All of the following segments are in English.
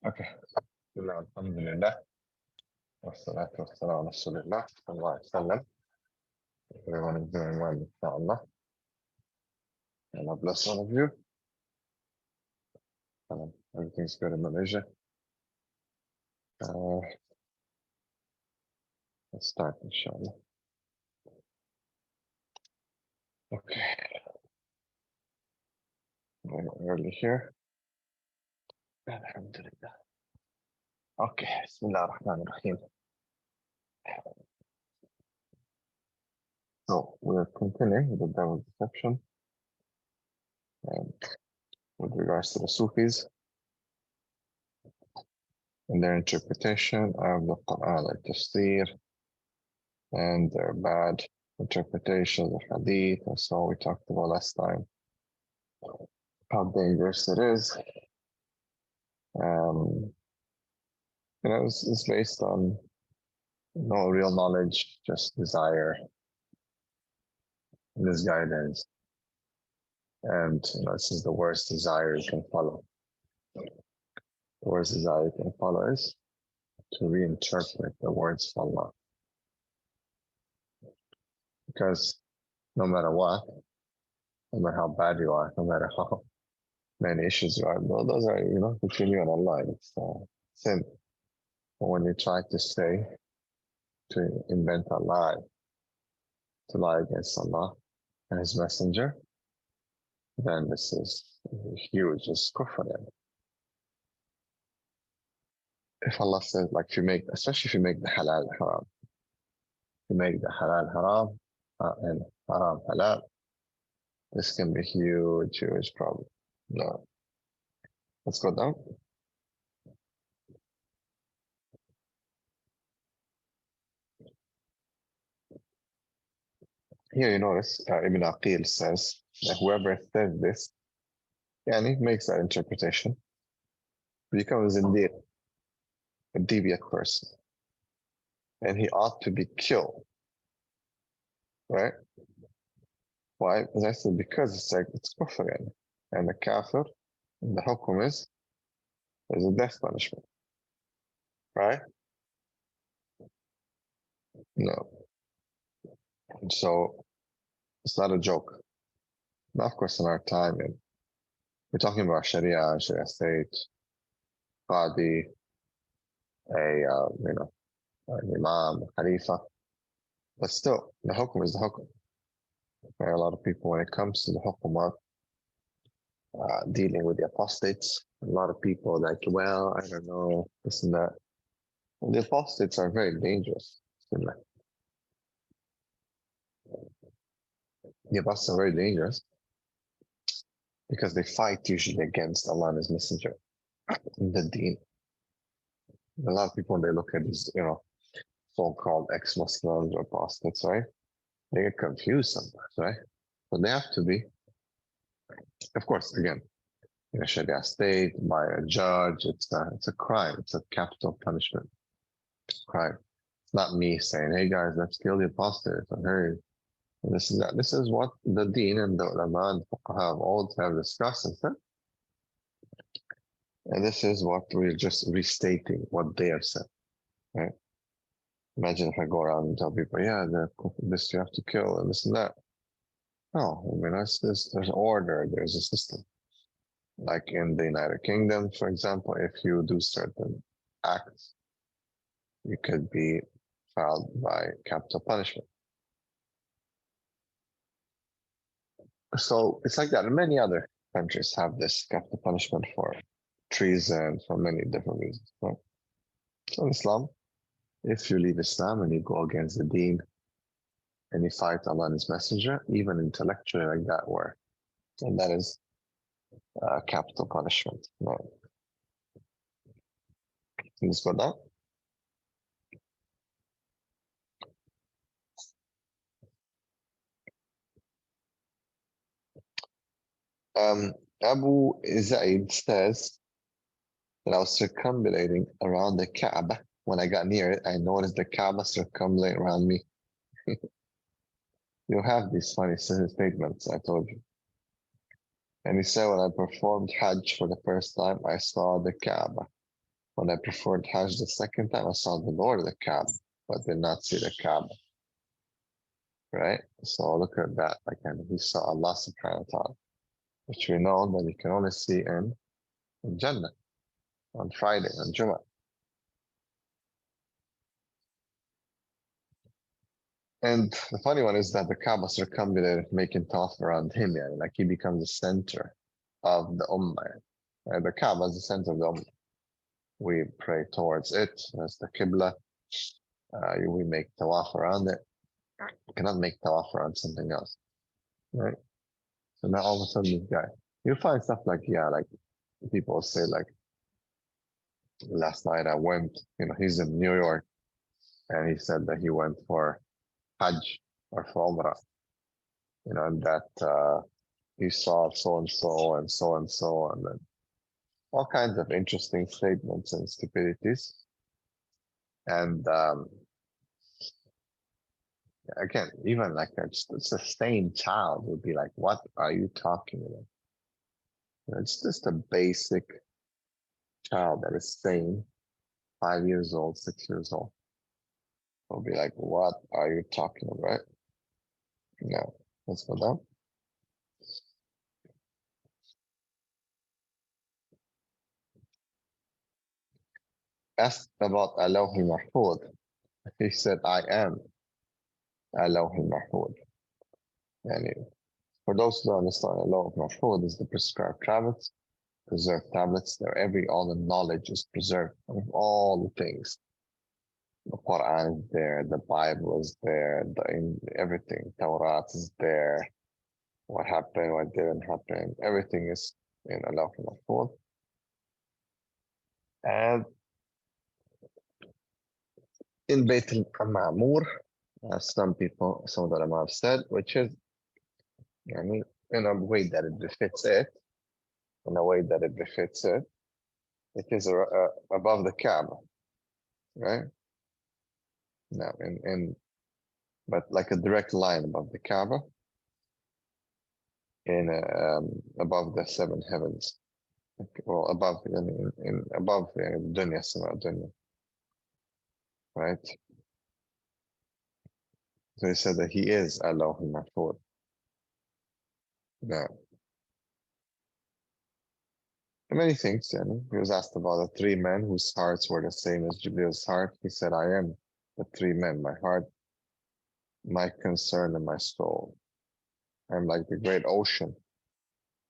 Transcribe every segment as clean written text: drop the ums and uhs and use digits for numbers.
Okay. Bismillah, alhamdulillah. Wassalatu wassalamu ala rasulillah. Sallallahu alaihi wasallam. Everyone is doing well, inshallah. Allah bless all of you. Everything's good in Malaysia. Uh, let's start, inshallah. Okay. Early here. Alhamdulillah. Okay. Bismillah ar-Rahman ar-Rahim. So we're continuing with the devil's deception and with regards to the Sufis and their interpretation of the Quran, like tafsir, and their bad interpretation of hadith. And so we talked about last time how dangerous it is. It's based on no real knowledge, just desire, misguidance. And this is the worst desire you can follow. The worst desire you can follow is to reinterpret the words of Allah. Because no matter what, no matter how bad you are, no matter how many issues you are, those are, between you and Allah. It's sin. But when you try to invent a lie, to lie against Allah and His Messenger, then this is huge. It's kufr. If Allah says, especially if you make the halal haram, you make the halal haram and haram halal, this can be huge, huge problem. No. Let's go down. Here you notice Ibn Aqil says that whoever says this, and he makes that interpretation, becomes indeed a deviant person. And he ought to be killed. Right? Why? Because it's kufr. And the kafir, the hukum is a death punishment. Right? No. And so it's not a joke. Now, of course, in our time, and we're talking about Sharia state, Qadi, an Imam, Khalifa. But still, the hukum is the hukum. Right? A lot of people, when it comes to the hukum dealing with the apostates, a lot of people I don't know, this and that. And the apostates are very dangerous. The apostates are very dangerous because they fight usually against Allah and His Messenger in the deen. A lot of people, when they look at these, so-called ex-Muslims or apostates, right? They get confused sometimes, right? But they have to be, of course, again, in a Sharia state, by a judge, it's a crime. It's a capital punishment. Crime. It's not me saying, hey guys, let's kill the apostates. Hey, this is that. This is what the deen and the ulama and fuqaha have discussed and said. And this is what we're just restating what they have said. Right? Imagine if I go around and tell people, this you have to kill and this and that. No, there's order, there's a system. Like in the United Kingdom, for example, if you do certain acts, you could be filed by capital punishment. So it's like that. And many other countries have this capital punishment for treason, for many different reasons. Right? So in Islam, if you leave Islam and you go against the deen and you fight Allah and His Messenger, even intellectually like that, and that is capital punishment. Right? Let's go down. Abu Zaid says that I was circumambulating around the Kaaba. When I got near it, I noticed the Kaaba circumambulating around me. You have these funny statements, I told you. And he said, when I performed Hajj for the first time, I saw the Kaaba. When I performed Hajj the second time, I saw the Lord of the Kaaba, but did not see the Kaaba. Right? So look at that. Like, and he saw Allah subhanahu wa ta'ala, which we know that you can only see in Jannah on Friday, on Jummah. And the funny one is that the Kaaba circumambulated, making tawaf around him. Yeah, like he becomes the center of the Ummah. Right? The Kaaba is the center of the Ummah. We pray towards it as the Qibla. We make tawaf around it. You cannot make tawaf around something else. Right? So now all of a sudden this guy, you find stuff like, yeah, like people say like, last night I went, he's in New York and he said that he went for Hajj or for Umrah, and that he saw so and so and so and so, and then all kinds of interesting statements and stupidities. And again, even like a sustained child would be like, what are you talking about? It's just a basic child that is sane, 5 years old, 6 years old. Will be like, what are you talking about? No, let's go down. Asked about Alawh al-Mahfud. He said, I am Alawh al-Mahfud. And for those who don't understand, Alawh al-Mahfud is the prescribed tablets, preserved tablets. All the knowledge is preserved of all the things. The Quran is there, the Bible is there, everything. Tawrat is there. What happened, what didn't happen, everything is in Alawh al-Mahfud. And in Bayt al-Ma'mur, as some of the ulama have said, which is in a way that it befits it, it is above the Kaaba, right? Now, but like a direct line above the Kaaba, above the seven heavens, well, above above the dunya, sama dunya, right? So he said that he is Alawh al-Mahfud. Now, many things. He was asked about the three men whose hearts were the same as Jibril's heart. He said, I am the three men, my heart, my concern, and my soul. I'm like the great ocean.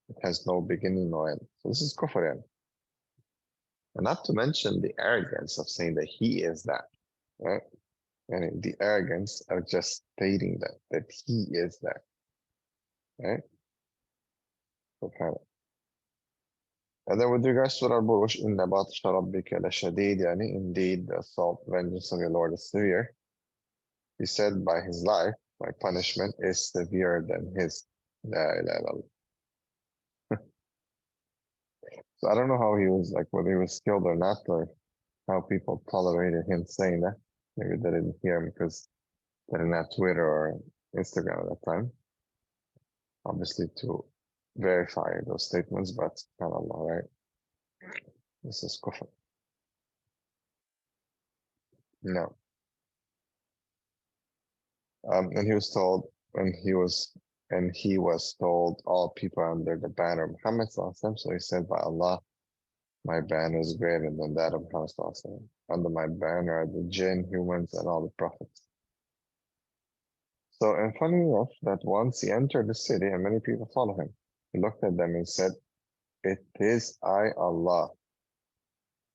It has no beginning nor end. So this is kufr. And not to mention the arrogance of saying that he is that, right? And the arrogance of just stating that he is that, right? And then with regards to Al-Burush, إِنَّ بَطْشَ رَبِّكَ لَشَدِيدٌ, indeed the assault, vengeance of your Lord is severe. He said by his life, my punishment is severer than his. La ilaha illallah. So I don't know how he was, like, whether he was killed or not, or how people tolerated him saying that. Maybe they didn't hear him because they didn't have Twitter or Instagram at that time. Obviously to verify those statements, but subhanAllah, right? This is kufr. No. And he was told, and he was told, all people are under the banner of Muhammad. So he said, by Allah, my banner is greater than that of Muhammad. Under my banner are the jinn, humans, and all the prophets. So, and funny enough, that once he entered the city and many people follow him, he looked at them and said, it is I, Allah.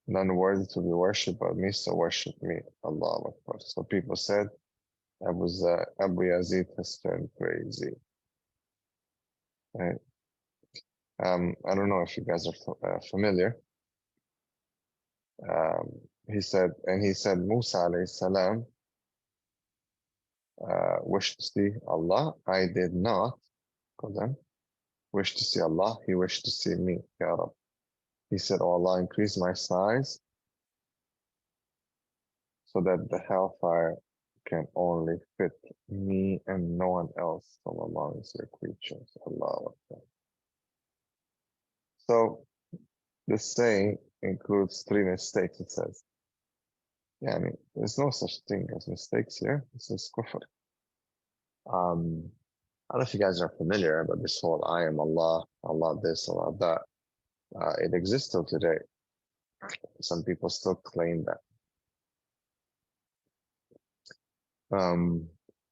None worthy to be worshipped but me, so worship me, Allah Akbar. So people said, Abu Yazid has turned crazy. Right? I don't know if you guys are familiar. He said Musa alayhi salam wished to see Allah. I did not. Wish to see Allah. He wished to see me. Ya Rab. He said, oh Allah, increase my size so that the hellfire can only fit me and no one else from amongst your creatures. Allah Akbar. So this saying includes 3 mistakes, it says. Yeah, I mean, there's no such thing as mistakes here. This is kufr. I don't know if you guys are familiar, but this whole I am Allah, Allah this, Allah that, it exists till today. Some people still claim that.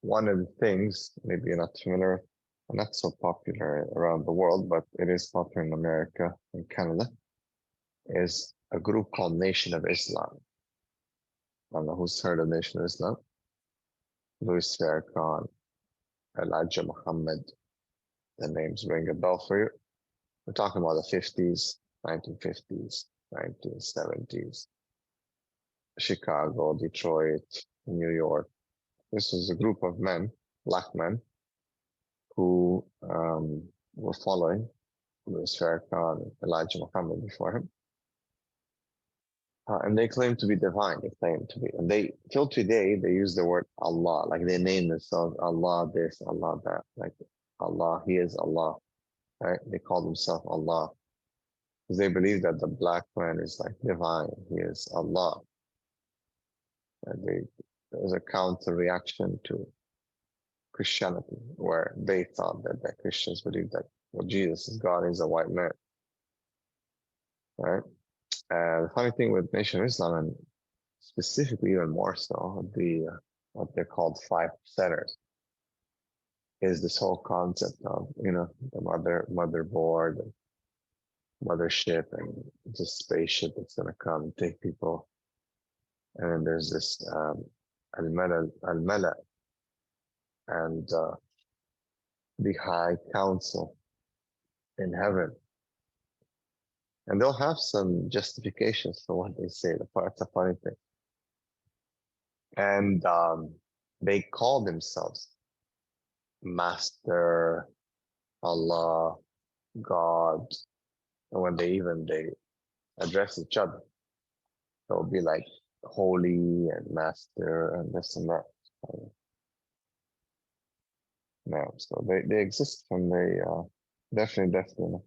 One of the things, maybe you're not familiar, not so popular around the world, but it is popular in America and Canada, is a group called Nation of Islam. I don't know who's heard of Nation of Islam. Louis Farrakhan, Elijah Muhammad, the names ring a bell for you. We're talking about the 50s, 1950s, 1970s, Chicago, Detroit, New York. This was a group of men, black men, who were following Louis Farrakhan and Elijah Muhammad before him. And they claim to be divine. They claim to be, and they till today they use the word Allah, like they name themselves Allah this, Allah that, like Allah, He is Allah, right? They call themselves Allah because they believe that the black man is like divine. He is Allah. And there's a counter reaction to Christianity, where they thought that Christians believe that Jesus is God, is a white man, right? The funny thing with Nation of Islam, and specifically even more so, what they're called 5 percenters, is this whole concept of the motherboard, and mothership, and just spaceship that's going to come and take people. And then there's this al-mala, and the high council in heaven. And they'll have some justifications for what they say. It's a funny thing. And they call themselves Master, Allah, God. And when they address each other, they'll be like holy and master and this and that. No, so they exist, and they definitely.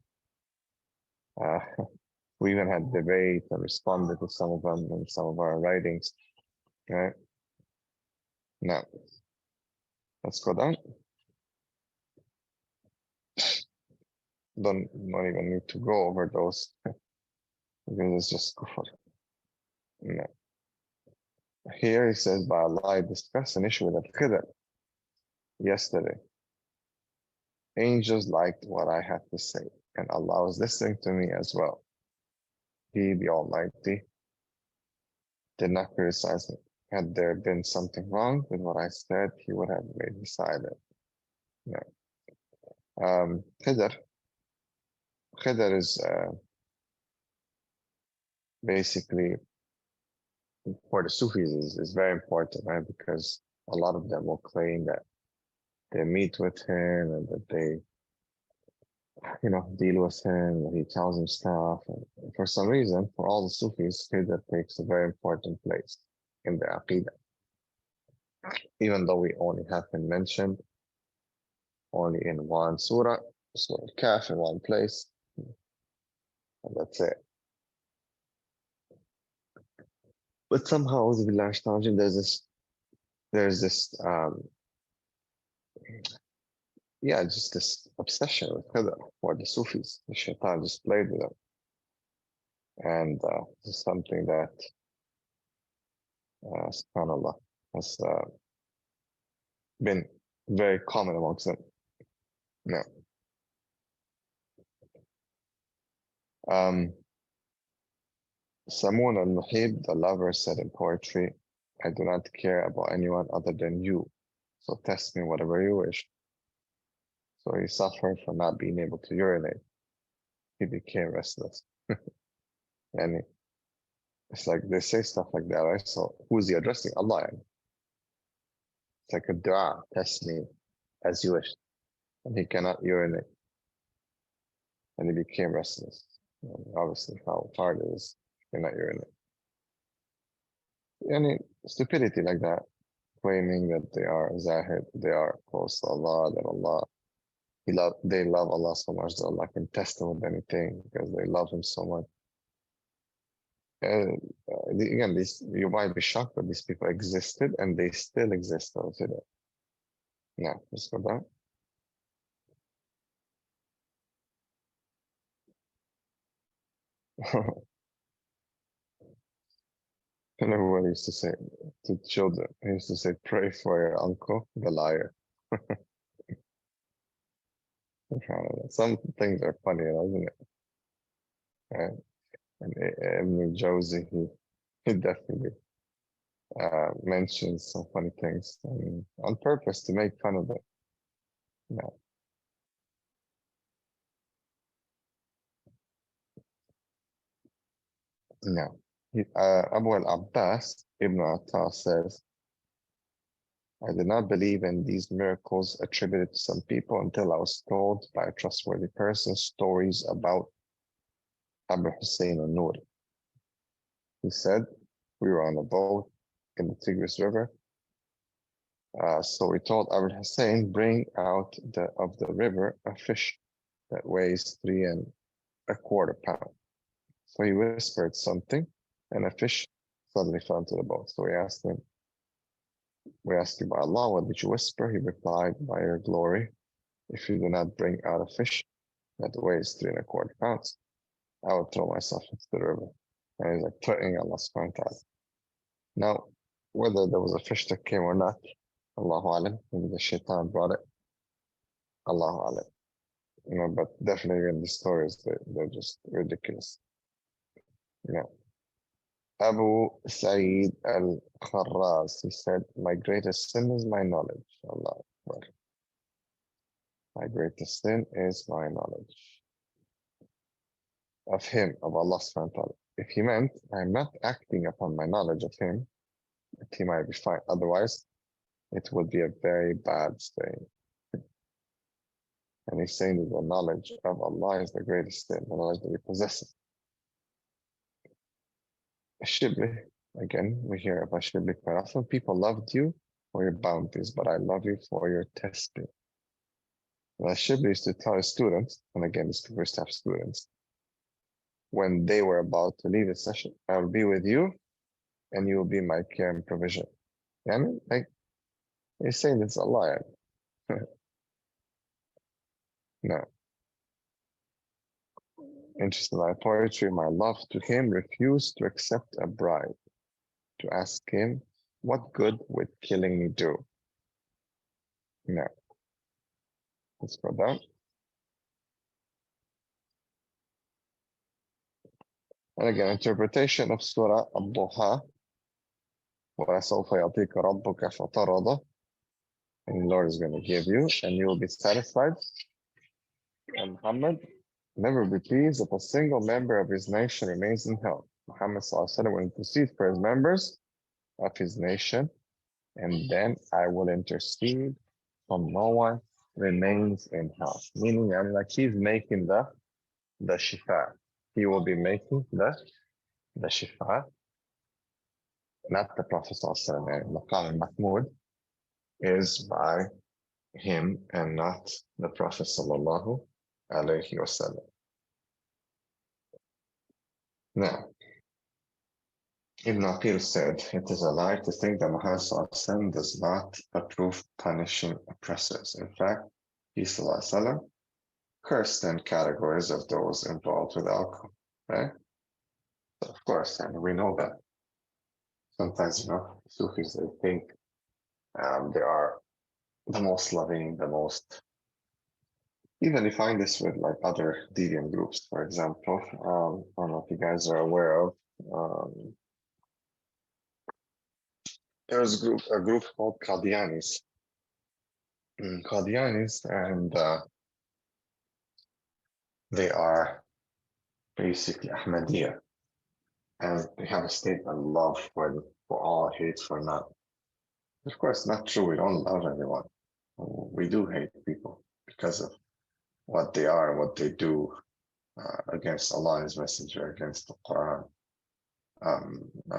We even had debate and responded to some of them in some of our writings. Right? Now, let's go down. Don't even need to go over those because it's just kufr. No. Here he says, by Allah, I discussed an issue with Al-Khidr yesterday. Angels liked what I had to say, and Allah was listening to me as well. He, the Almighty, did not criticize me. Had there been something wrong with what I said, He would have made me silent. No. Khidr is basically, for the Sufis, is very important, right? Because a lot of them will claim that they meet with him and that they deal with him, and he tells them stuff. And for some reason, for all the Sufis, Khidr takes a very important place in the Aqidah. Even though we only have him mentioned only in one surah, Surah Al-Kahf, in one place, and that's it. But somehow, there's this just this obsession with Khidr for the Sufis. The shaitan just played with them. And this is something that, subhanAllah, has been very common amongst them. Now, Samun al-Muhib, the lover, said in poetry, I do not care about anyone other than you, so test me whatever you wish. So he suffered from not being able to urinate. He became restless. And it's like they say stuff like that, right? So who's he addressing? Allah. It's like a dua, test me as you wish. And he cannot urinate. And he became restless. And obviously how hard it is, he cannot urinate. Any stupidity like that, claiming that they are Zahid, they are close to Allah, that Allah, they love Allah so much that Allah can test them with anything because they love Him so much. Again, these, you might be shocked, but these people existed and they still exist till today. Now, let's go down. And everyone used to say to children, he used to say, pray for your uncle, the liar. Some things are funny, isn't it? And Ibn al-Jawzi, he definitely mentions some funny things on purpose to make fun of it. No. No. Abu al-Abbas, Ibn Atta says, I did not believe in these miracles attributed to some people until I was told by a trustworthy person stories about Abu Hussein al-Nur. He said, we were on a boat in the Tigris River. So we told Abu Hussein, bring out of the river a fish that weighs 3¼ pounds. So he whispered something, and a fish suddenly fell into the boat. So we asked him by Allah, what did you whisper? He replied, by your glory, if you do not bring out a fish that weighs 3¼ pounds, I will throw myself into the river. And he's like threatening Allah subhanahu wa ta'ala. Now, whether there was a fish that came or not, Allahu alam, maybe the shaitan brought it. Allahu alam. But definitely in these stories, they're just ridiculous. Abu Sa'id al-Kharraz, he said, my greatest sin is my knowledge. Allah Akbar. My greatest sin is my knowledge of him, of Allah subhanahu wa ta'ala. If he meant, I'm not acting upon my knowledge of him, he might be fine. Otherwise, it would be a very bad saying. And he's saying that the knowledge of Allah is the greatest sin, the knowledge that he possesses. Shibli, again, we hear about Shibli quite often. People loved you for your bounties, but I love you for your testing. Now, Shibli used to tell his students, and again, this first have students, when they were about to leave the session, I will be with you, and you will be my care and provision. And like, he's saying it's a lie. No. Interesting. My poetry, my love to him refused to accept a bribe, to ask him, what good would killing me do? No. Let's go down. And again, interpretation of Surah Al-Duha. وَسَوْفَ يَعْطِيكَ رَبُّكَ فَتَرَضَ. And the Lord is going to give you, and you will be satisfied. And Muhammad, never be pleased if a single member of his nation remains in hell. Muhammad will intercede for his members of his nation, and then I will intercede from no one remains in hell. Meaning, like he's making the shifa. He will be making the shifa, not the Prophet Maqam al-Mahmud is by him and not the Prophet sallallahu alayhi wasallam. Now, Ibn Aqil said, it is a lie to think that Muhammad sallallahu does not approve punishing oppressors. In fact, he sallallahu cursed 10 categories of those involved with alcohol, right? So of course, and we know that. Sometimes, Sufis, they think they are the most loving, the most. Even you find this with like other deviant groups, for example. I don't know if you guys are aware of. There's a group called Qadianis. Qadianis, and they are basically Ahmadiyya. And they have a statement of love for all, hate for none. Of course, not true. We don't love everyone. We do hate people because of what they are and what they do against Allah and His Messenger, against the Quran.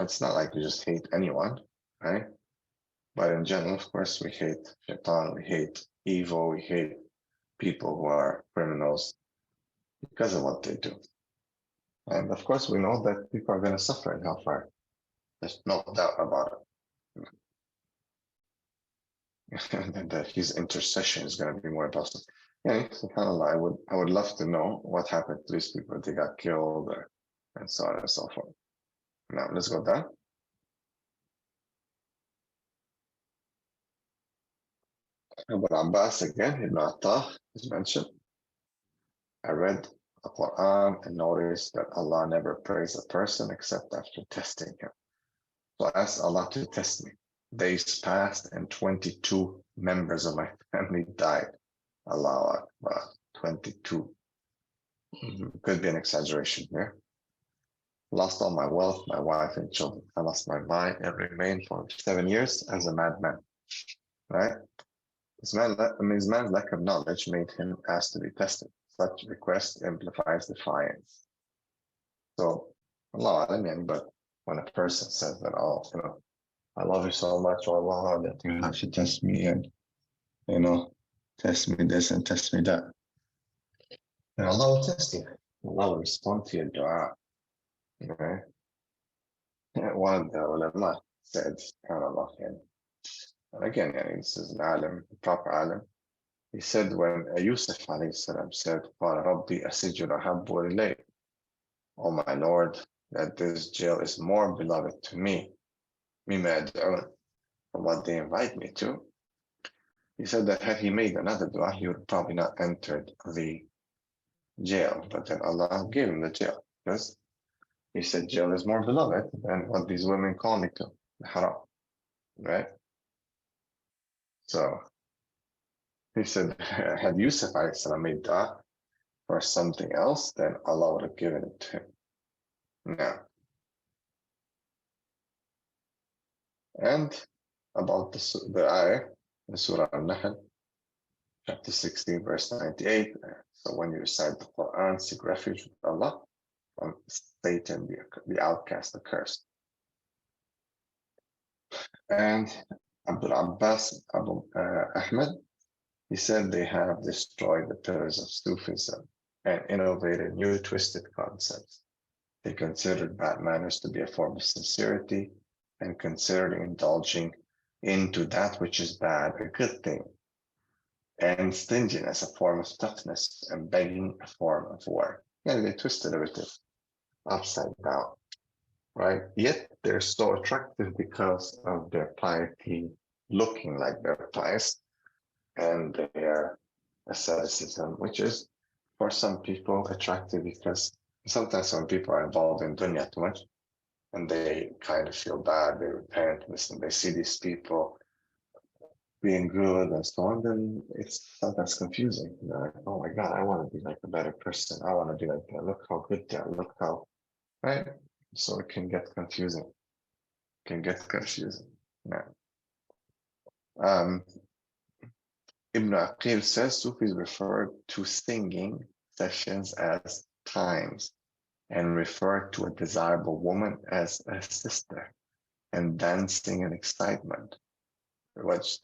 It's not like we just hate anyone, right? But in general, of course, we hate shaitan, we hate evil, we hate people who are criminals because of what they do. And of course, we know that people are going to suffer in hellfire. There's no doubt about it. And that his intercession is going to be more possible. Yeah, subhanAllah, I would love to know what happened to these people. They got killed and so on and so forth. Now, let's go down. Abu Abbas again, Ibn Attah is mentioned. I read the Quran and noticed that Allah never praised a person except after testing him. So I asked Allah to test me. Days passed and 22 members of my family died. Allahu Akbar, 22. Could be an exaggeration here. Lost all my wealth, my wife and children. I lost my mind and remained for 7 years as a madman. Right? His man's lack of knowledge made him ask to be tested. Such request amplifies defiance. So, Allah Alam, but when a person says that, oh, I love you so much, oh Allah, that you have to test me and, test me this and test me that. And Allah will test you. Allah will respond to your dua. Okay? One of the ulama said, subhanAllah, and again, this is an alim, a proper alim. He said when Yusuf alayhi salam said, قَالَ رَبِّي أَسِجُّنْ أَحَبُّ إِلَيْهِ, oh my Lord, that this jail is more beloved to me, مِمَّا يَدْعُونَ, from what they invite me to. He said that had he made another dua, he would probably not entered the jail, but then Allah gave him the jail, because he said jail is more beloved than what these women call me to, the haram, right? So he said, had Yusuf made dua for something else, then Allah would have given it to him. Now, and about the ayah, in Surah Al-Nahl, chapter 16, verse 98. So when you recite the Quran, seek refuge with Allah from Satan, the outcast, the cursed. And Abdul Abbas Abu Ahmed, he said they have destroyed the pillars of Sufism and innovated new twisted concepts. They considered bad manners to be a form of sincerity and considered indulging into that which is bad a good thing, and stinginess a form of toughness, and begging a form of work. Yeah, they twisted everything upside down, right? Yet they're so attractive because of their piety, looking like they're pious, and their asceticism, which is for some people attractive because sometimes when people are involved in dunya too much and they kind of feel bad, they repent, listen, they see these people being good and so on, then it's sometimes confusing. They're like, oh my God, I want to be like a better person. I want to be like that. Look how good they are. Look how, right? So it can get confusing. Yeah. Ibn Aqil says Sufis refer to singing sessions as times and refer to a desirable woman as a sister and dancing and excitement, which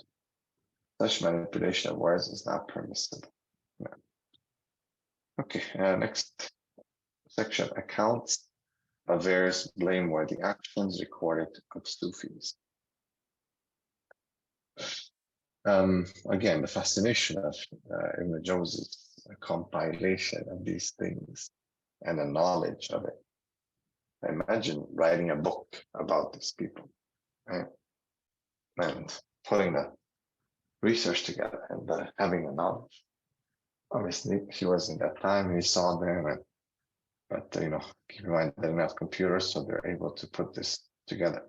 such manipulation of words is not permissible. Yeah. Okay, next section, accounts of various blameworthy actions recorded of Sufis. Again, the fascination of Ibn al-Jawzi's compilation of these things and the knowledge of it. Imagine writing a book about these people, right? And putting the research together and having the knowledge. Obviously, he was in that time, he saw them, but keep in mind they didn't have computers, so they're able to put this together.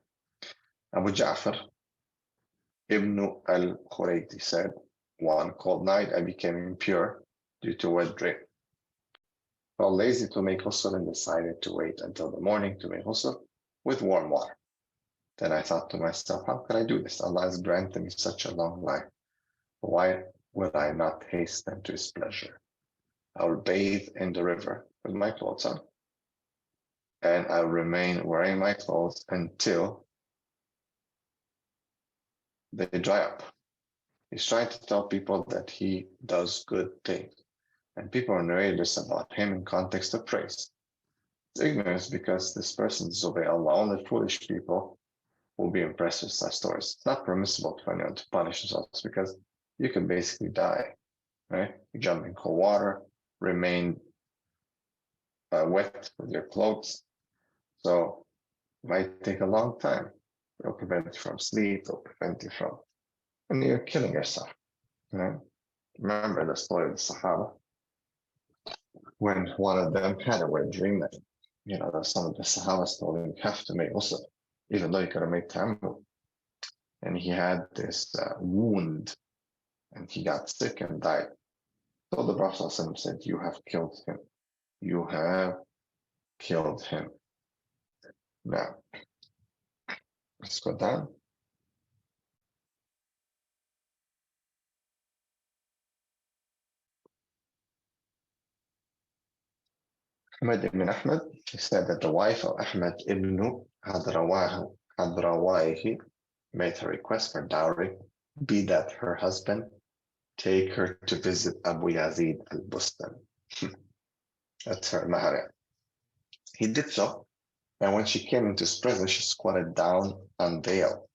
Abu Ja'far Ibn al-Khurayti said, one cold night I became impure due to wet drink. Felt lazy to make ghusl and decided to wait until the morning to make ghusl with warm water. Then I thought to myself, how could I do this? Allah has granted me such a long life. Why would I not hasten to his pleasure? I will bathe in the river with my clothes on, and I'll remain wearing my clothes until they dry up. He's trying to tell people that he does good things, and people are narrating this about him in context of praise. It's ignorance because this person disobey Allah. Only foolish people will be impressed with such stories. It's not permissible for anyone to punish themselves because you can basically die, right? You jump in cold water, remain wet with your clothes. So it might take a long time. It'll prevent you from sleep, it'll prevent you from, and you're killing yourself. Right? Remember the story of the Sahaba when one of them had a wet dream that, some of the Sahaba told him you have to make also, even though you could have made tamu. And he had this wound and he got sick and died. So the Prophet said, you have killed him. You have killed him. Now, let's go down. Ahmad ibn Ahmad, he said that the wife of Ahmad ibn Hadrawaihi made her request for dowry, be that her husband take her to visit Abu Yazid al-Bustan. That's her mahar. He did so, and when she came into his presence, she squatted down unveiled.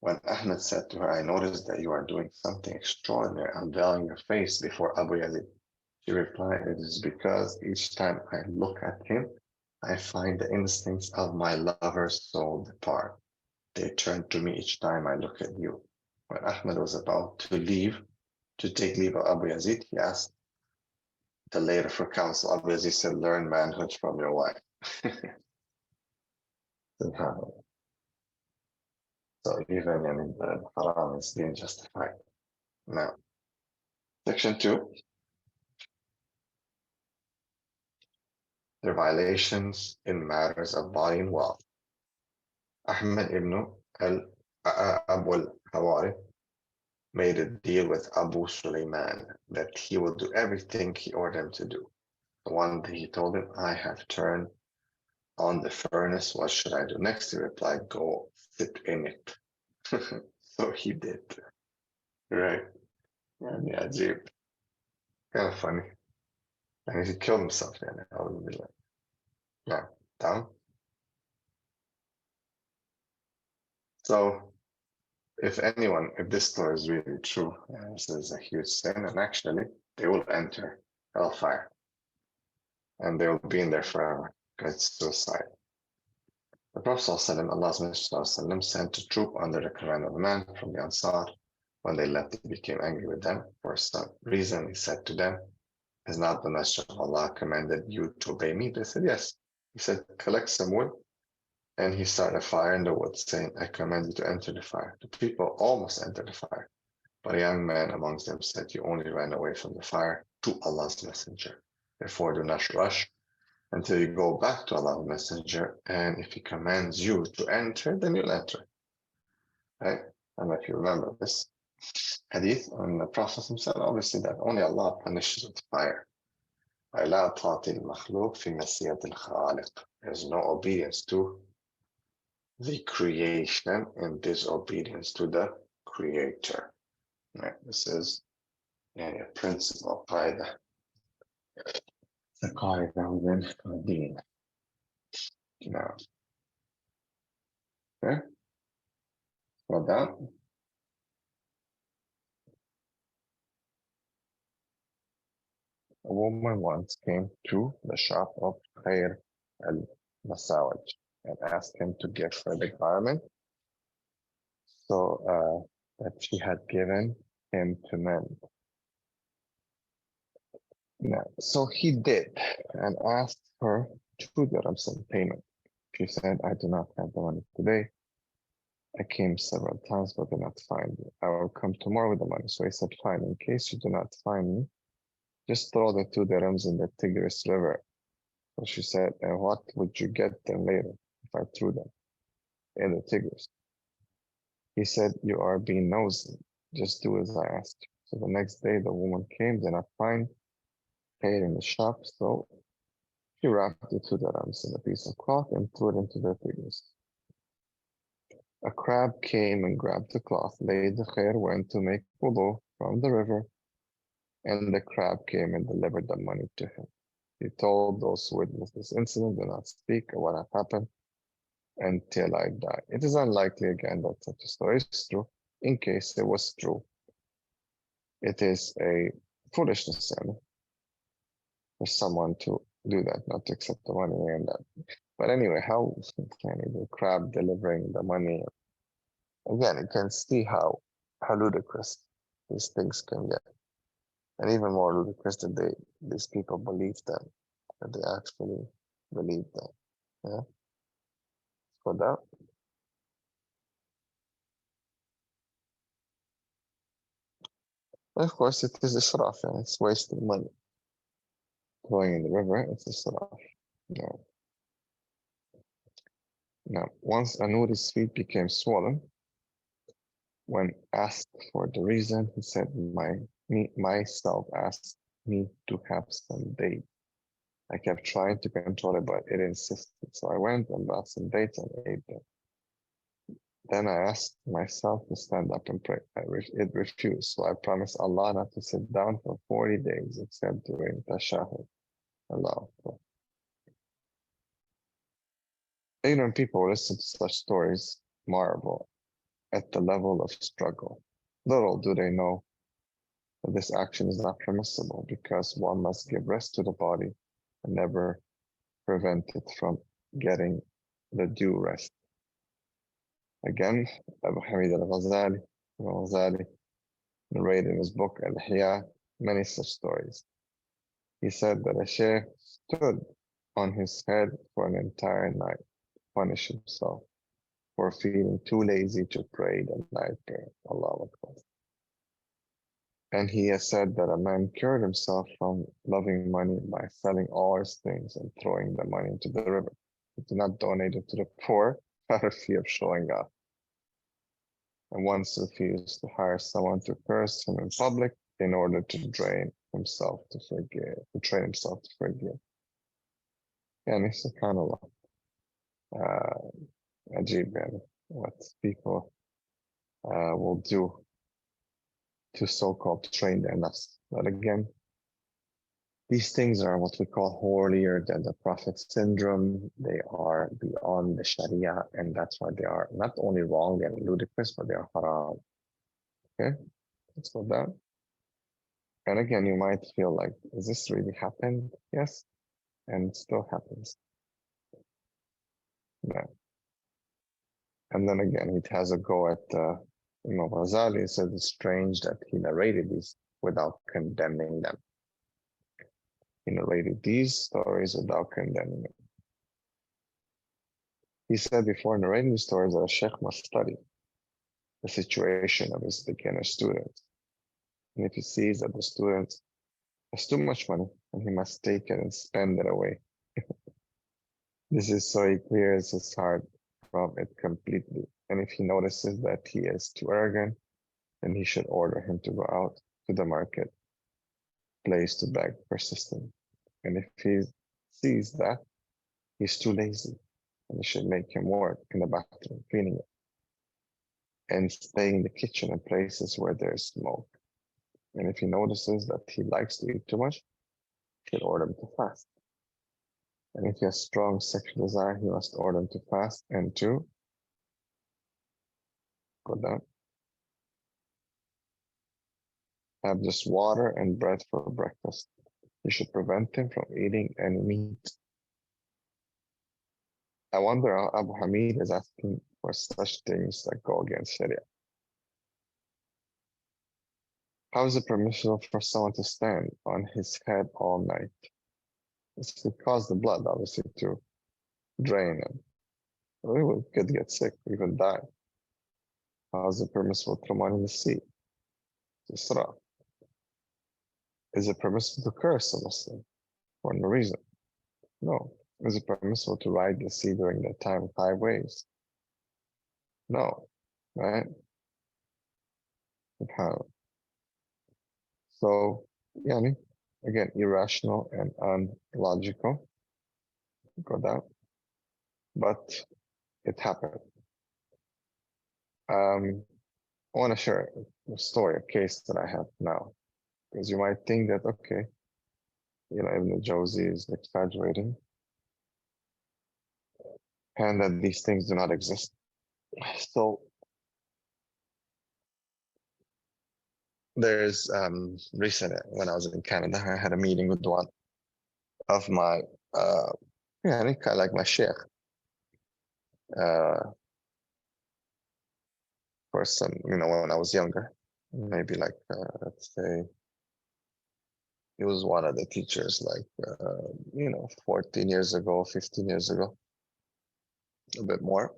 When Ahmed said to her, I noticed that you are doing something extraordinary, unveiling your face before Abu Yazid. She replied, it is because each time I look at him, I find the instincts of my lover's soul depart. They turn to me each time I look at you. When Ahmed was about to leave, to take leave of Abu Yazid, he asked the later for counsel. Abu Yazid said, learn manhood from your wife. So even the haram is being justified. Now, section 2. Their violations in matters of body and wealth. Ahmed ibn Abu al-Hawari made a deal with Abu Sulaiman that he will do everything he ordered him to do. The one day he told him, I have turned on the furnace, what should I do next? He replied, go sit in it. So he did. Right. Yeah, Ajib. Kind of funny. And he killed himself. I would be like, yeah, down. So if this story is really true, this is a huge sin, and actually they will enter hellfire. And they will be in there forever because it's suicide. The Prophet ﷺ, Allah's Messenger sent a troop under the command of a man from the Ansar. When they left, he became angry with them. For some reason, he said to them, has not the Messenger of Allah commanded you to obey me? They said, yes. He said, collect some wood. And he started a fire in the wood, saying, I command you to enter the fire. The people almost entered the fire. But a young man amongst them said, you only ran away from the fire to Allah's Messenger. Therefore, do not rush until you go back to Allah's Messenger, and if he commands you to enter, then you'll enter. Right? And if you remember this hadith, and the Prophet himself, obviously that only Allah punishes with fire. There's no obedience to the creation and disobedience to the Creator. Right? This is a principle, qaida. The qaida within deen. Now, okay? Well done. A woman once came to the shop of Khair al-Masawaj and asked him to give her the garment that she had given him to mend. So he did and asked her 2 dirhams in payment. She said, I do not have the money today. I came several times but did not find you. I will come tomorrow with the money. So he said, fine, in case you do not find me, just throw the 2 dirhams in the Tigris River. So she said, and what would you get them later if I threw them in the Tigris? He said, you are being nosy. Just do as I asked. So the next day the woman came, did not find Khair in the shop, so she wrapped the 2 dirhams in a piece of cloth and threw it into the Tigris. A crab came and grabbed the cloth, laid the Khair, went to make wudu from the river, and the crab came and delivered the money to him. He told those who witnessed this incident, do not speak of what had happened until I die. It is unlikely again that such a story is true. In case it was true, it is a foolishness for someone to do that, not to accept the money and that. But anyway, how can the crab delivering the money? Again, you can see how ludicrous these things can get. And even more ludicrous that these people believe them, that they actually believe them. Yeah. For that. And of course, it is israf, and it's wasting money. Going in the river, it's israf. No. Now, once Anuri's feet became swollen, when asked for the reason, he said, myself asked me to have some dates. I kept trying to control it, but it insisted. So I went and bought some dates and ate them. Then I asked myself to stand up and pray. It refused. So I promised Allah not to sit down for 40 days except during tashahhud. Allah. Ignorant people who listen to such stories marvel at the level of struggle. Little do they know that this action is not permissible because one must give rest to the body and never prevent it from getting the due rest. Again, Abu Hamid al-Ghazali narrated in his book Al-Ihya many such stories. He said that a sheikh stood on his head for an entire night, punish himself for feeling too lazy to pray the night prayer. Allahu Akbar. And he has said that a man cured himself from loving money by selling all his things and throwing the money into the river. He did not donate it to the poor out of fear of showing off. And once refused to hire someone to curse him in public in order to train himself to forgive. Yani subhanallah. Ajib, what people will do to so-called train their nafs. But again, these things are what we call holier than the Prophet syndrome. They are beyond the Sharia, and that's why they are not only wrong and ludicrous, but they are haram. Okay, let's go down. And again, you might feel like, is this really happened? Yes, and it still happens. Yeah. And then again, he has a go at Imam Ghazali. Says it's strange that he narrated these without condemning them. He narrated these stories without condemning them. He said before narrating the stories that a sheikh must study the situation of his beginner students. And if he sees that the student has too much money, and he must take it and spend it away. This is so he clears his heart from it completely. And if he notices that he is too arrogant, then he should order him to go out to the market place to beg persistently. And if he sees that he's too lazy, then he should make him work in the bathroom, cleaning it, and stay in the kitchen in places where there's smoke. And if he notices that he likes to eat too much, he should order him to fast. And if he has strong sexual desire, he must order him to fast and to go down. Have just water and bread for breakfast. You should prevent him from eating any meat. I wonder how Abu Hamid is asking for such things that go against Sharia. How is it permissible for someone to stand on his head all night? This could cause the blood, obviously, to drain, and we could get sick, even die. How is it permissible to throw money in the sea? Isra. Is it permissible to curse a Muslim for no reason? No. Is it permissible to ride the sea during the time of high waves? No. Right? So, yani, again, irrational and unlogical. Got that? But it happened. I want to share a story, a case that I have now, because you might think that, okay, Ibn al-Jawzi is exaggerating, and that these things do not exist. So there's recently when I was in Canada, I had a meeting with one of my kind of like my sheikh for some, when I was younger, maybe like let's say he was one of the teachers like 14 years ago, 15 years ago, a bit more.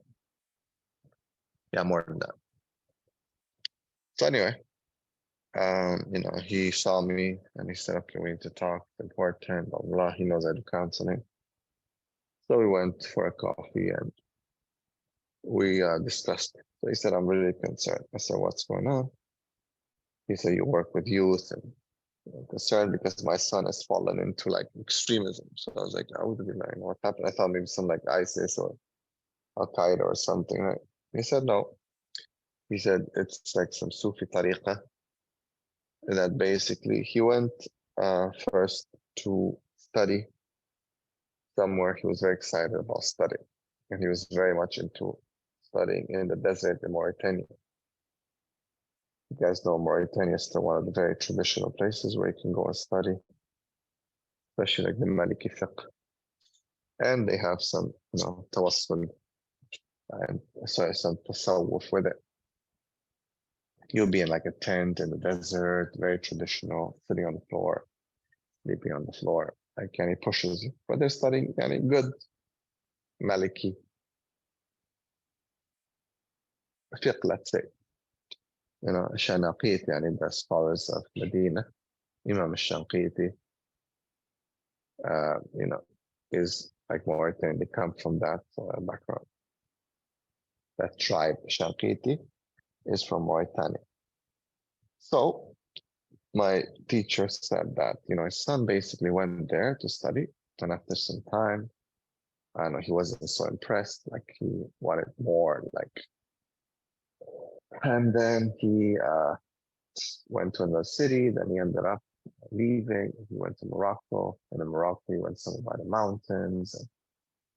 Yeah, more than that. So anyway, he saw me and he said, okay, we need to talk. It's important, blah, blah. He knows I do counseling. So we went for a coffee and we discussed. So he said, I'm really concerned. I said, what's going on? He said, you work with youth, and I'm concerned because my son has fallen into like extremism. So I was like, I would be like, what happened? I thought maybe some like ISIS or Al Qaeda or something, right? He said, no. He said, it's like some Sufi tariqah that basically he went first to study somewhere. He was very excited about studying, and he was very much into studying in the desert in Mauritania. You guys know Mauritania is still one of the very traditional places where you can go and study, especially like the Maliki fiqh. And they have some, tawassul and some tasawwuf with it. You'll be in like a tent in the desert, very traditional, sitting on the floor, sleeping on the floor. Like, and he pushes you. But they're studying good Maliki fiqh, let's say. Shanaqiti, the scholars of Medina, Imam al-Shanqiti, is like Mauritanian. They come from that background. That tribe, Shanqiti, is from Mauritania. So my teacher said that, his son basically went there to study. And after some time, I don't know, he wasn't so impressed. Like he wanted more, and then he went to another city. Then he ended up leaving. He went to Morocco, and in Morocco he went somewhere by the mountains. And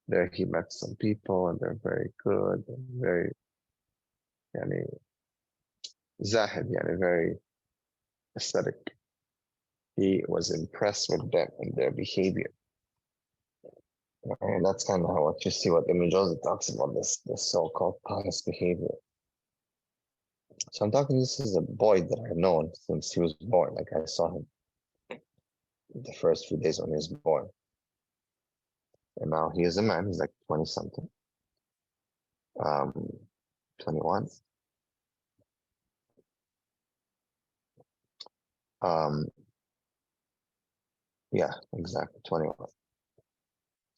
there he met some people, and they're very good and very, zahid, very aesthetic. He was impressed with them and their behavior. And that's kind of what you see what Ibn al-Jawzi talks about, this so-called pious behavior. So I'm talking, this is a boy that I've known since he was born. Like I saw him the first few days when he was born. And now he is a man, he's like 20 something. 21. Yeah, exactly, 21.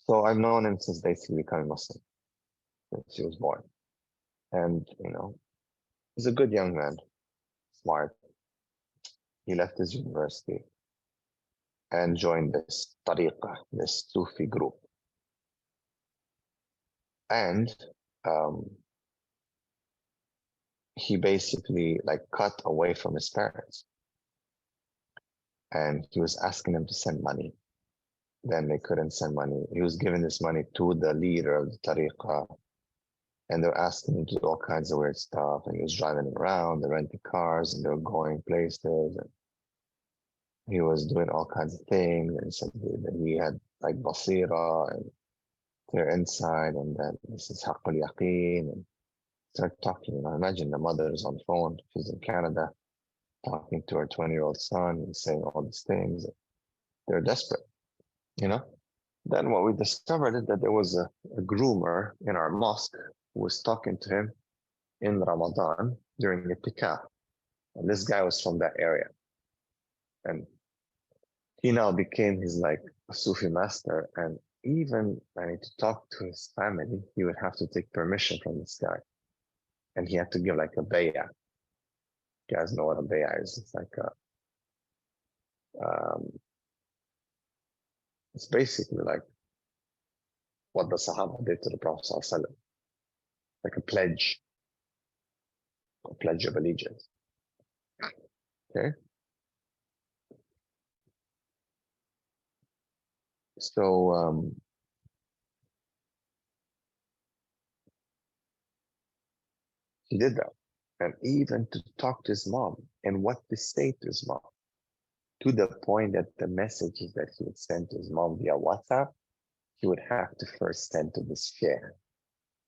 So I've known him since basically becoming Muslim, since he was born. And, he's a good young man, smart. He left his university and joined this tariqah, this Sufi group. And he basically cut away from his parents. And he was asking them to send money. Then they couldn't send money. He was giving this money to the leader of the tariqah. And they're asking him to do all kinds of weird stuff. And he was driving around, they rented cars, and they were going places. And he was doing all kinds of things. And he said that he had basira and clear insight. And then this is haqqul yaqeen. And start talking. Imagine the mother is on the phone. She's in Canada, talking to her 20-year-old son and saying all these things. They're desperate, Then what we discovered is that there was a groomer in our mosque who was talking to him in Ramadan during the tikah. And this guy was from that area. And he now became his a Sufi master. And even to talk to his family, he would have to take permission from this guy. And he had to give a bay'ah. You guys know what a bay'ah is. It's it's basically what the Sahaba did to the Prophet ﷺ, like a pledge of allegiance. Okay. So he did that. And even to talk to his mom and what to say to his mom, to the point that the messages that he would send to his mom via WhatsApp, he would have to first send to this sheikh,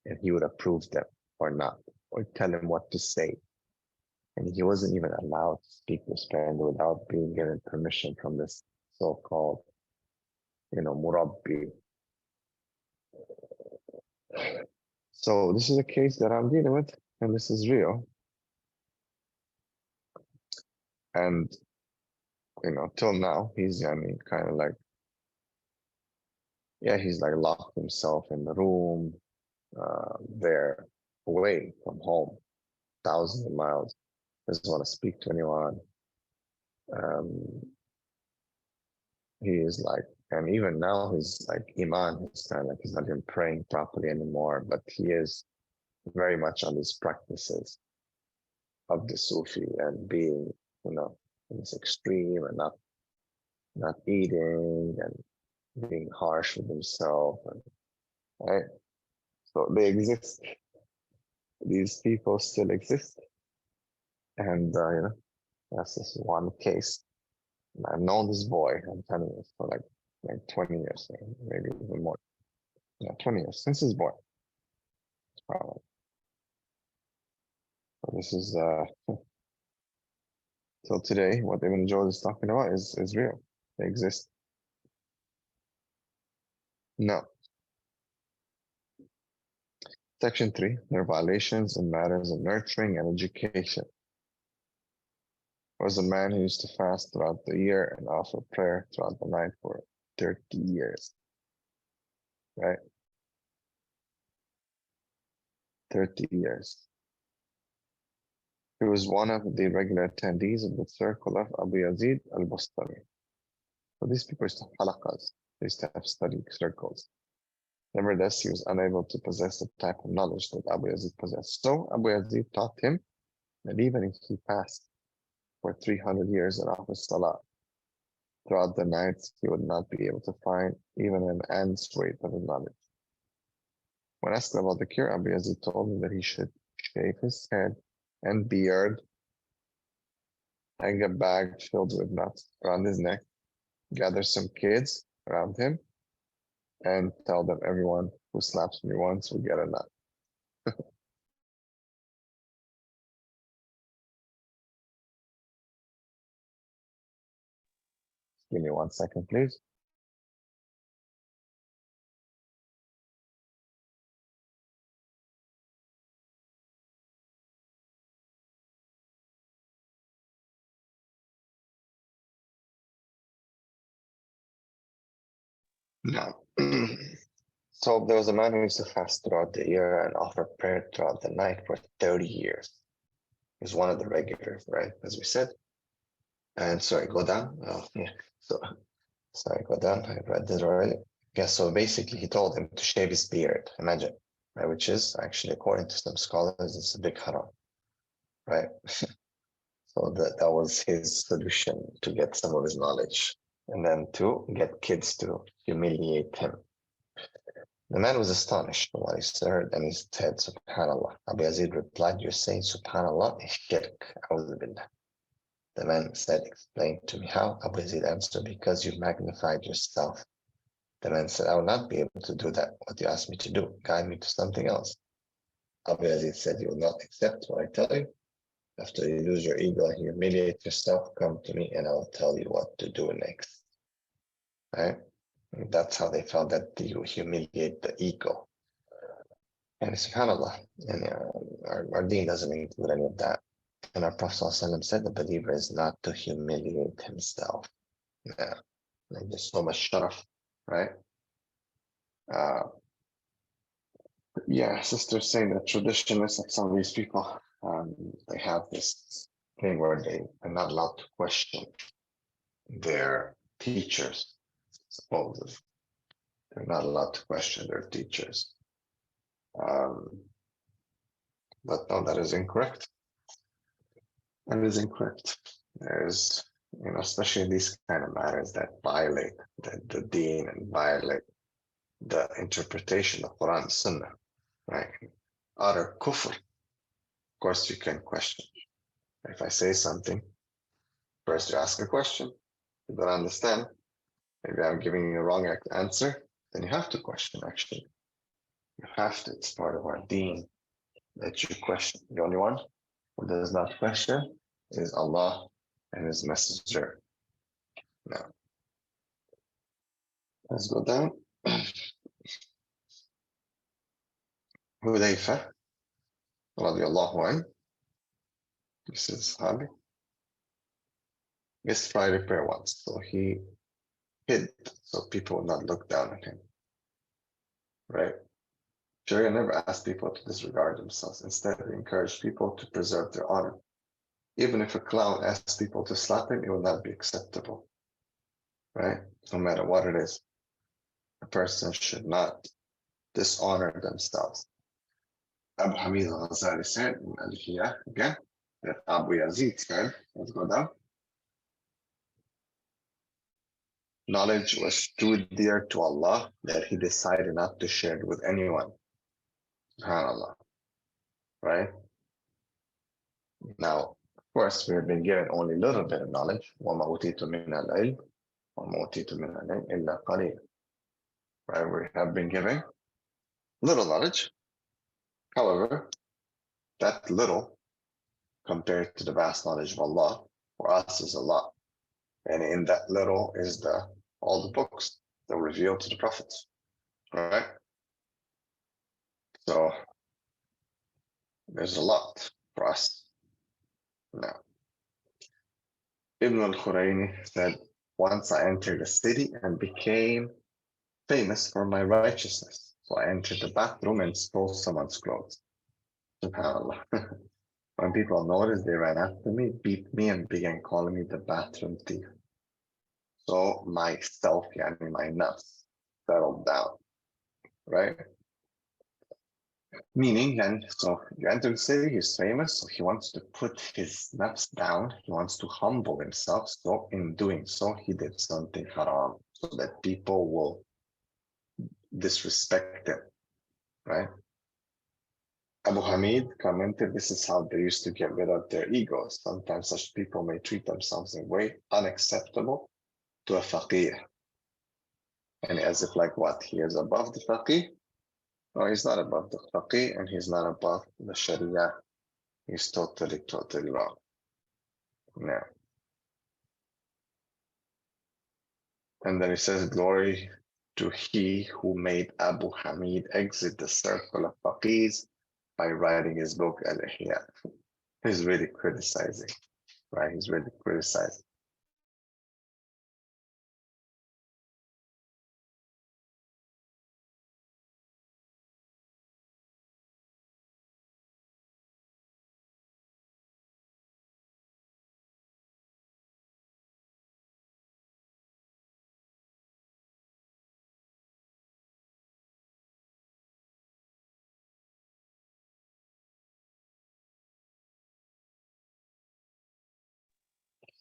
and he would approve them or not, or tell him what to say. And he wasn't even allowed to speak to his parent without being given permission from this so-called, murabbi. So this is a case that I'm dealing with, and this is real. And, till now, he's kind of like, he's like locked himself in the room, there, away from home, thousands of miles, doesn't want to speak to anyone. He is like, and even now he's like Iman, he's kind of like, he's not even praying properly anymore, but he is very much on these practices of the Sufi and being, in this extreme and not eating and being harsh with himself. And, right? So they exist. These people still exist. And, that's just one case. And I've known this boy, I'm telling you, for like 20 years, maybe even more. Yeah, 20 years, since he's born. So this is, till today, what Ibn al-Jawzi is talking about is real. They exist. No. Section 3, there are violations in matters of nurturing and education. There was a man who used to fast throughout the year and offer prayer throughout the night for 30 years. Right? 30 years. He was one of the regular attendees of the circle of Abu Yazid al-Bustami. So these people used to have halaqas. They used to have study circles. Nevertheless, he was unable to possess the type of knowledge that Abu Yazid possessed. So Abu Yazid taught him that even if he fasted for 300 years and offered salah throughout the nights, he would not be able to find even an ant's weight of his knowledge. When asked about the cure, Abu Yazid told him that he should shave his head and beard, hang a bag filled with nuts around his neck, gather some kids around him, and tell them everyone who slaps me once will get a nut. Give me 1 second, please. No. So there was a man who used to fast throughout the year and offer prayer throughout the night for 30 years. He was one of the regulars, right? As we said. And sorry, go down. Oh, yeah. So sorry, go down. I read it already. Yeah, so basically he told him to shave his beard. Imagine, right? Which is actually, according to some scholars, it's a big haram, right? So that was his solution to get some of his knowledge, and then to get kids to humiliate him. The man was astonished when he heard, and he said, Subhanallah. Abu Yazid replied, you're saying Subhanallah is shirk. The man said, explain to me how. Abu Yazid answered, because you magnified yourself. The man said, I will not be able to do that. What you asked me to do, guide me to something else. Abu Yazid said, you will not accept what I tell you. After you lose your ego and humiliate yourself, come to me and I will tell you what to do next. Right? And that's how they felt, that you humiliate the ego. And subhanAllah, and our deen doesn't include any of that. And our Prophet ﷺ said the believer is not to humiliate himself. Yeah, like there's so much sharaf, right? Yeah, sisters saying that traditionalists of some of these people, they have this thing where they are not allowed to question their teachers, supposedly. They're not allowed to question their teachers. But no, that is incorrect. That is incorrect. There's especially in these kind of matters that violate the deen and violate the interpretation of Quran and Sunnah, right? Utter kufr. Of course, you can question. If I say something, first you ask a question. You don't understand. Maybe I'm giving you a wrong answer. Then you have to question, actually. You have to. It's part of our deen that you question. The only one who does not question is Allah and His Messenger. Now, let's go down. Hudayfa, radiallahu anhu. This is Sahabi. Missed Friday prayer once, so he hid so people would not look down on him. Right? Sharia never asked people to disregard themselves. Instead, it encouraged people to preserve their honor. Even if a clown asks people to slap him, it will not be acceptable. Right? No matter what it is. A person should not dishonor themselves. Abu Hamid al-Ghazali said in Al-Hiyah again, that Abu Yazid said, let's go down. Knowledge was too dear to Allah that He decided not to share it with anyone. SubhanAllah. Right? Now, of course, we have been given only a little bit of knowledge. وَمَا أُوتِيتُ مِنَ الْعِلْمِ وَمَا أُوتِيتُ مِنَ الْعِلْمِ إِلَّا قَلِيلًا. Right? We have been given little knowledge. However, that little compared to the vast knowledge of Allah for us is a lot. And in that little is all the books that were revealed to the prophets. Right? So there's a lot for us. Now, Ibn al-Khurayni said, once I entered a city and became famous for my righteousness. So I entered the bathroom and stole someone's clothes. SubhanAllah. When people noticed, they ran after me, beat me, and began calling me the bathroom thief. So myself, my nafs, settled down. Right? Meaning, and so you enter the city, he's famous, so he wants to put his nafs down, he wants to humble himself, so in doing so, he did something haram, so that people will disrespect him, right? Abu Hamid commented, this is how they used to get rid of their egos. Sometimes such people may treat themselves in a way unacceptable to a faqih. And as if like what? He is above the faqih? No, he's not above the faqih and he's not above the sharia. He's totally, totally wrong. No. And then he says, glory to he who made Abu Hamid exit the circle of faqihs by writing his book Al-Ihya. He's really criticizing, right? He's really criticizing.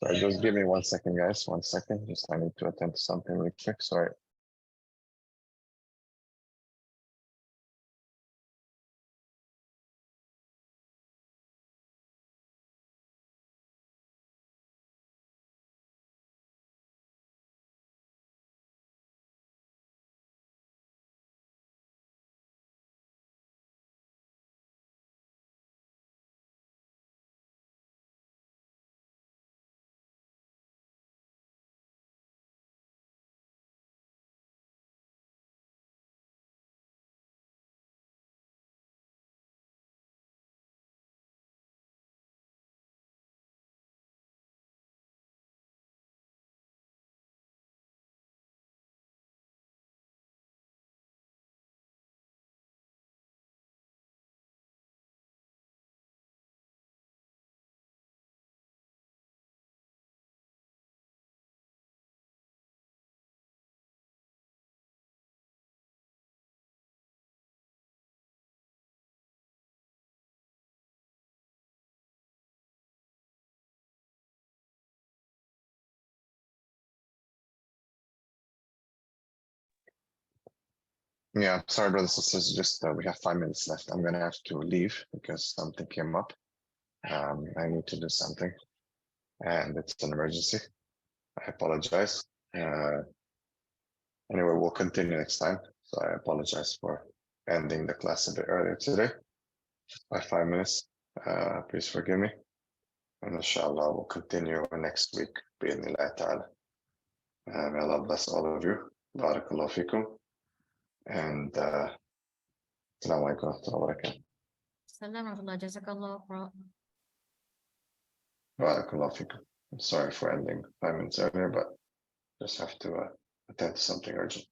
So just give me 1 second, guys. 1 second. Just I need to attend to something really quick. Sorry. Yeah, I'm sorry, brothers and sisters. Just we have 5 minutes left. I'm gonna have to leave because something came up. I need to do something, and it's an emergency. I apologize. Anyway, we'll continue next time. So I apologize for ending the class a bit earlier today by 5 minutes. Please forgive me. And inshallah, we'll continue next week. Bi'idhnillah ta'ala. May Allah bless all of you. Barakallahu feekum. And assalamu alaikum wa rahmatullahi wa barakatuh. Assalamualaikum jazakallah. Barakallahu feekum. I'm sorry for ending 5 minutes earlier, but just have to attend to something urgent.